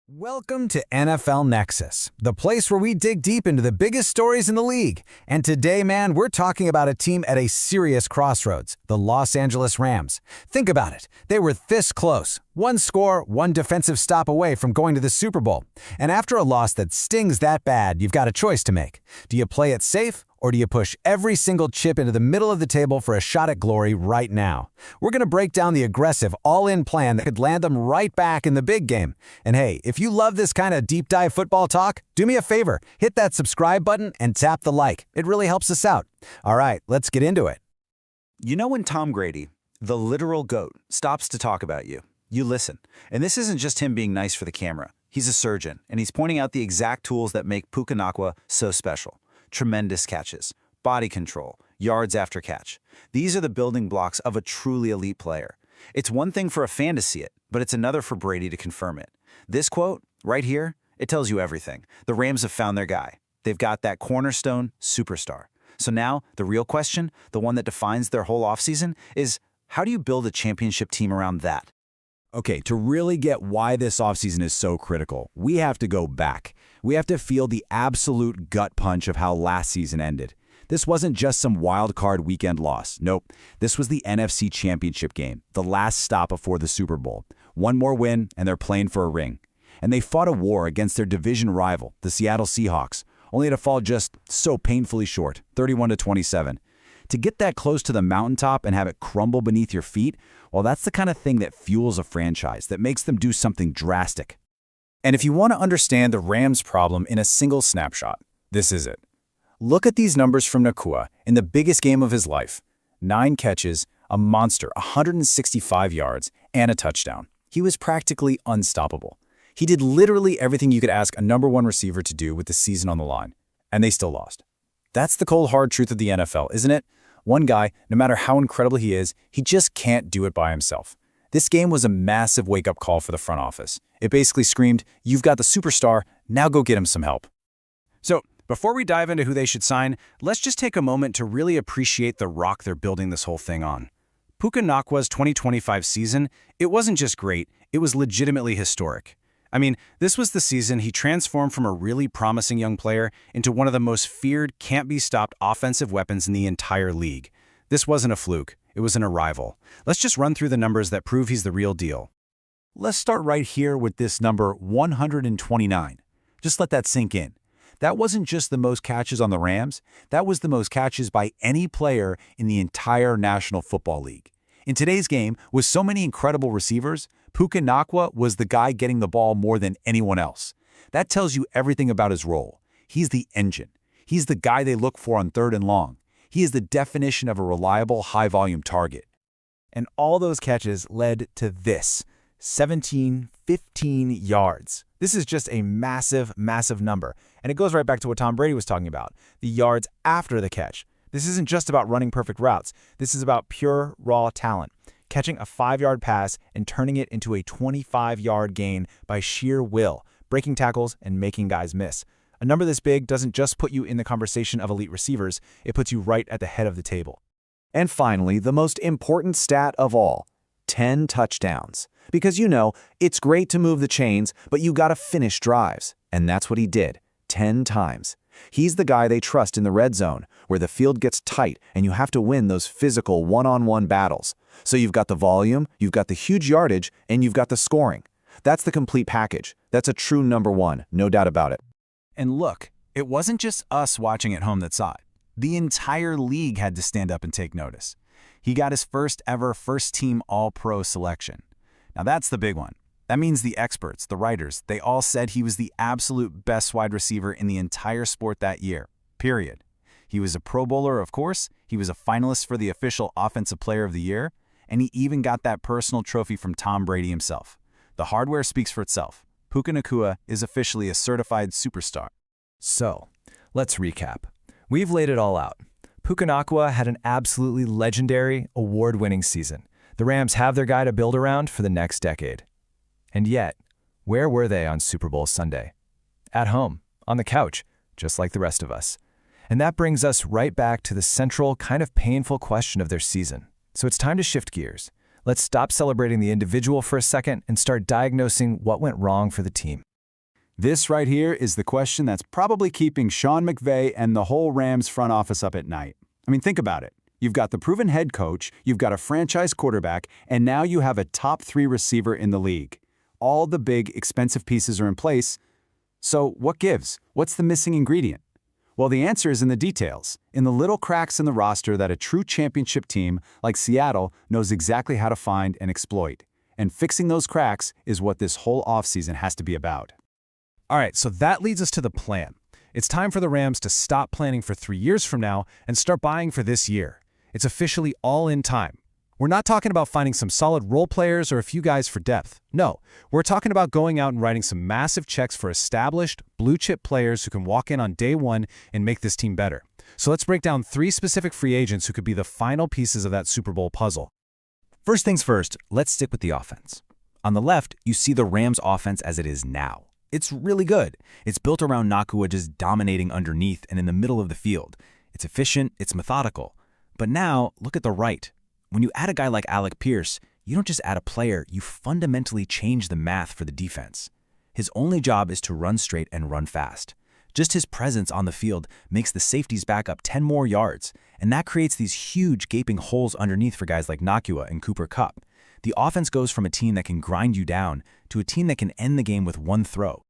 Welcome to NFL Nexus, the place where we dig deep into the biggest stories in the league. And today, man, we're talking about a team at a serious crossroads, the Los Angeles Rams. Think about it. They were this close. One score, one defensive stop away from going to the Super Bowl. And after a loss that stings that bad, you've got a choice to make. Do you play it safe, or do you push every single chip into the middle of the table for a shot at glory right now? We're going to break down the aggressive, all-in plan that could land them right back in the big game. And hey, if you love this kind of deep dive football talk, do me a favor, hit that subscribe button and tap the like. It really helps us out. All right, let's get into it. You know when Tom Brady, the literal GOAT, stops to talk about you, you listen. And this isn't just him being nice for the camera. He's a surgeon, and he's pointing out the exact tools that make Puka Nacua so special. Tremendous catches, body control, yards after catch. These are the building blocks of a truly elite player. It's one thing for a fan to see it, but it's another for Brady to confirm it. This quote, right here, it tells you everything. The Rams have found their guy. They've got that cornerstone superstar. So now, the real question, the one that defines their whole offseason, is how do you build a championship team around that? Okay, to really get why this offseason is so critical, we have to go back. We have to feel the absolute gut punch of how last season ended. This wasn't just some wild card weekend loss. Nope, this was the NFC Championship game, the last stop before the Super Bowl. One more win, and they're playing for a ring. And they fought a war against their division rival, the Seattle Seahawks, only to fall just so painfully short, 31-27. To get that close to the mountaintop and have it crumble beneath your feet, well, that's the kind of thing that fuels a franchise, that makes them do something drastic. And if you want to understand the Rams' problem in a single snapshot, this is it. Look at these numbers from Nacua in the biggest game of his life. 9 catches, a monster, 165 yards, and a touchdown. He was practically unstoppable. He did literally everything you could ask a #1 receiver to do with the season on the line, and they still lost. That's the cold, hard truth of the NFL, isn't it? One guy, no matter how incredible he is, he just can't do it by himself. This game was a massive wake-up call for the front office. It basically screamed, you've got the superstar, now go get him some help. So, before we dive into who they should sign, let's just take a moment to really appreciate the rock they're building this whole thing on. Puka Nacua's 2025 season, it wasn't just great, it was legitimately historic. I mean, this was the season he transformed from a really promising young player into one of the most feared, can't-be-stopped offensive weapons in the entire league. This wasn't a fluke. It was an arrival. Let's just run through the numbers that prove he's the real deal. Let's start right here with this number 129. Just let that sink in. That wasn't just the most catches on the Rams. That was the most catches by any player in the entire National Football League. In today's game, with so many incredible receivers, Puka Nacua was the guy getting the ball more than anyone else. That tells you everything about his role. He's the engine. He's the guy they look for on 3rd and long. He is the definition of a reliable, high-volume target. And all those catches led to this, 15 yards. This is just a massive, massive number. And it goes right back to what Tom Brady was talking about, the yards after the catch. This isn't just about running perfect routes. This is about pure, raw talent. Catching a 5-yard pass and turning it into a 25-yard gain by sheer will, breaking tackles and making guys miss. A number this big doesn't just put you in the conversation of elite receivers, it puts you right at the head of the table. And finally, the most important stat of all, 10 touchdowns. Because it's great to move the chains, but you gotta finish drives. And that's what he did, 10 times. He's the guy they trust in the red zone, where the field gets tight and you have to win those physical one-on-one battles. So you've got the volume, you've got the huge yardage, and you've got the scoring. That's the complete package. That's a true #1, no doubt about it. And look, it wasn't just us watching at home that saw it. The entire league had to stand up and take notice. He got his first ever first-team All-Pro selection. Now that's the big one. That means the experts, the writers, they all said he was the absolute best wide receiver in the entire sport that year, period. He was a Pro Bowler, of course, he was a finalist for the official Offensive Player of the Year, and he even got that personal trophy from Tom Brady himself. The hardware speaks for itself. Puka Nacua is officially a certified superstar. So, let's recap. We've laid it all out. Puka Nacua had an absolutely legendary, award-winning season. The Rams have their guy to build around for the next decade. And yet, where were they on Super Bowl Sunday? At home, on the couch, just like the rest of us. And that brings us right back to the central, kind of painful question of their season. So it's time to shift gears. Let's stop celebrating the individual for a second and start diagnosing what went wrong for the team. This right here is the question that's probably keeping Sean McVay and the whole Rams front office up at night. I mean, think about it. You've got the proven head coach, you've got a franchise quarterback, and now you have a top 3 receiver in the league. All the big, expensive pieces are in place. So what gives? What's the missing ingredient? Well, the answer is in the details, in the little cracks in the roster that a true championship team like Seattle knows exactly how to find and exploit. And fixing those cracks is what this whole offseason has to be about. All right, so that leads us to the plan. It's time for the Rams to stop planning for 3 years from now and start buying for this year. It's officially all in time. We're not talking about finding some solid role players or a few guys for depth. No, we're talking about going out and writing some massive checks for established, blue-chip players who can walk in on day one and make this team better. So let's break down 3 specific free agents who could be the final pieces of that Super Bowl puzzle. First things first, let's stick with the offense. On the left, you see the Rams' offense as it is now. It's really good. It's built around Nacua just dominating underneath and in the middle of the field. It's efficient, it's methodical. But now, look at the right. When you add a guy like Alec Pierce, you don't just add a player, you fundamentally change the math for the defense. His only job is to run straight and run fast. Just his presence on the field makes the safeties back up 10 more yards, and that creates these huge gaping holes underneath for guys like Nacua and Cooper Kupp. The offense goes from a team that can grind you down to a team that can end the game with one throw.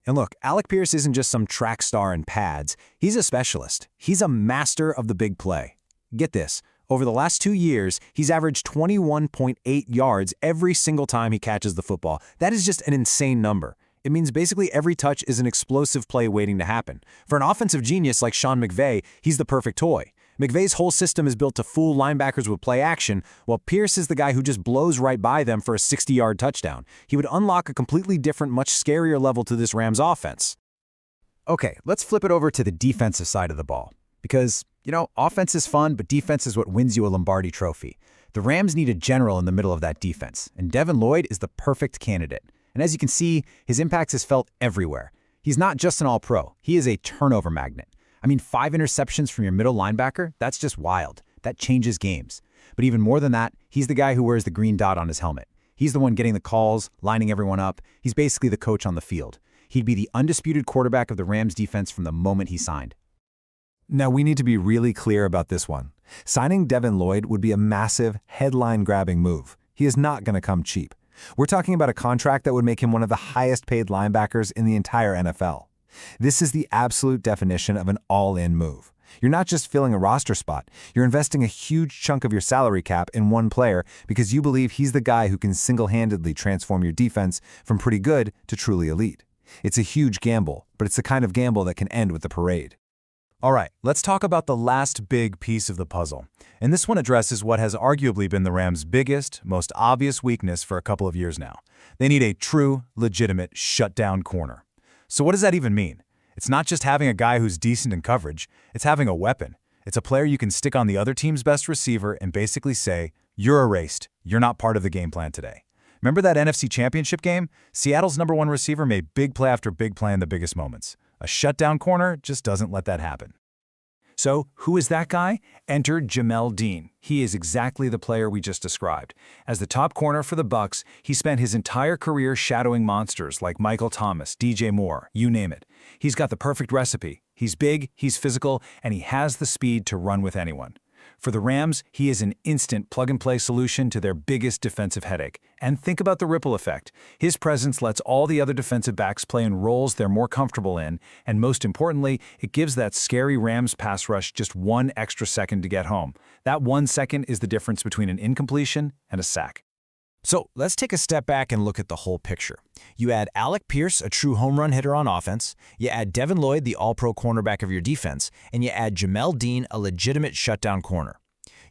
And look, Alec Pierce isn't just some track star in pads. He's a specialist. He's a master of the big play. Get this, over the last 2 years, he's averaged 21.8 yards every single time he catches the football. That is just an insane number. It means basically every touch is an explosive play waiting to happen. For an offensive genius like Sean McVay, he's the perfect toy. McVay's whole system is built to fool linebackers with play action, while Pierce is the guy who just blows right by them for a 60-yard touchdown. He would unlock a completely different, much scarier level to this Rams offense. Okay, let's flip it over to the defensive side of the ball. Because, offense is fun, but defense is what wins you a Lombardi trophy. The Rams need a general in the middle of that defense, and Devin Lloyd is the perfect candidate. And as you can see, his impact is felt everywhere. He's not just an all-pro, he is a turnover magnet. I mean, 5 interceptions from your middle linebacker, that's just wild. That changes games. But even more than that, he's the guy who wears the green dot on his helmet. He's the one getting the calls, lining everyone up. He's basically the coach on the field. He'd be the undisputed quarterback of the Rams defense from the moment he signed. Now, we need to be really clear about this one. Signing Devin Lloyd would be a massive, headline-grabbing move. He is not going to come cheap. We're talking about a contract that would make him one of the highest-paid linebackers in the entire NFL. This is the absolute definition of an all-in move. You're not just filling a roster spot, you're investing a huge chunk of your salary cap in one player because you believe he's the guy who can single-handedly transform your defense from pretty good to truly elite. It's a huge gamble, but it's the kind of gamble that can end with the parade. All right, let's talk about the last big piece of the puzzle. And this one addresses what has arguably been the Rams' biggest, most obvious weakness for a couple of years now. They need a true, legitimate, shutdown corner. So what does that even mean? It's not just having a guy who's decent in coverage, it's having a weapon. It's a player you can stick on the other team's best receiver and basically say, you're erased, you're not part of the game plan today. Remember that NFC Championship game? Seattle's #1 receiver made big play after big play in the biggest moments. A shutdown corner just doesn't let that happen. So, who is that guy? Enter Jamel Dean. He is exactly the player we just described. As the top corner for the Bucs, he spent his entire career shadowing monsters like Michael Thomas, DJ Moore, you name it. He's got the perfect recipe. He's big, he's physical, and he has the speed to run with anyone. For the Rams, he is an instant plug-and-play solution to their biggest defensive headache. And think about the ripple effect. His presence lets all the other defensive backs play in roles they're more comfortable in, and most importantly, it gives that scary Rams pass rush just 1 extra second to get home. That 1 second is the difference between an incompletion and a sack. So let's take a step back and look at the whole picture. You add Alec Pierce, a true home run hitter on offense, you add Devin Lloyd, the all-pro cornerback of your defense, and you add Jamel Dean, a legitimate shutdown corner.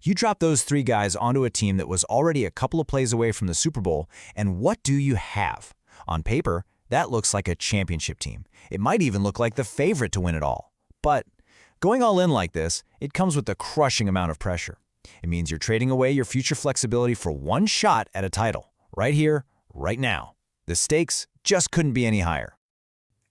You drop those 3 guys onto a team that was already a couple of plays away from the Super Bowl, and what do you have? On paper, that looks like a championship team. It might even look like the favorite to win it all. But going all in like this, it comes with a crushing amount of pressure. It means you're trading away your future flexibility for one shot at a title, right here, right now. The stakes just couldn't be any higher.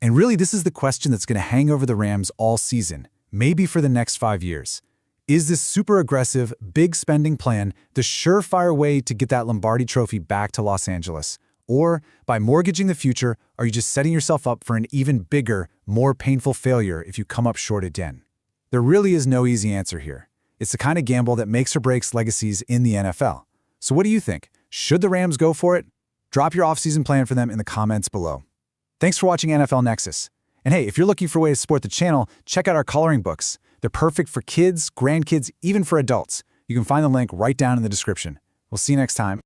And really, this is the question that's going to hang over the Rams all season, maybe for the next 5 years. Is this super aggressive, big spending plan the surefire way to get that Lombardi trophy back to Los Angeles? Or, by mortgaging the future, are you just setting yourself up for an even bigger, more painful failure if you come up short again? There really is no easy answer here. It's the kind of gamble that makes or breaks legacies in the NFL. So what do you think? Should the Rams go for it? Drop your offseason plan for them in the comments below. Thanks for watching NFL Nexus. And hey, if you're looking for a way to support the channel, check out our coloring books. They're perfect for kids, grandkids, even for adults. You can find the link right down in the description. We'll see you next time.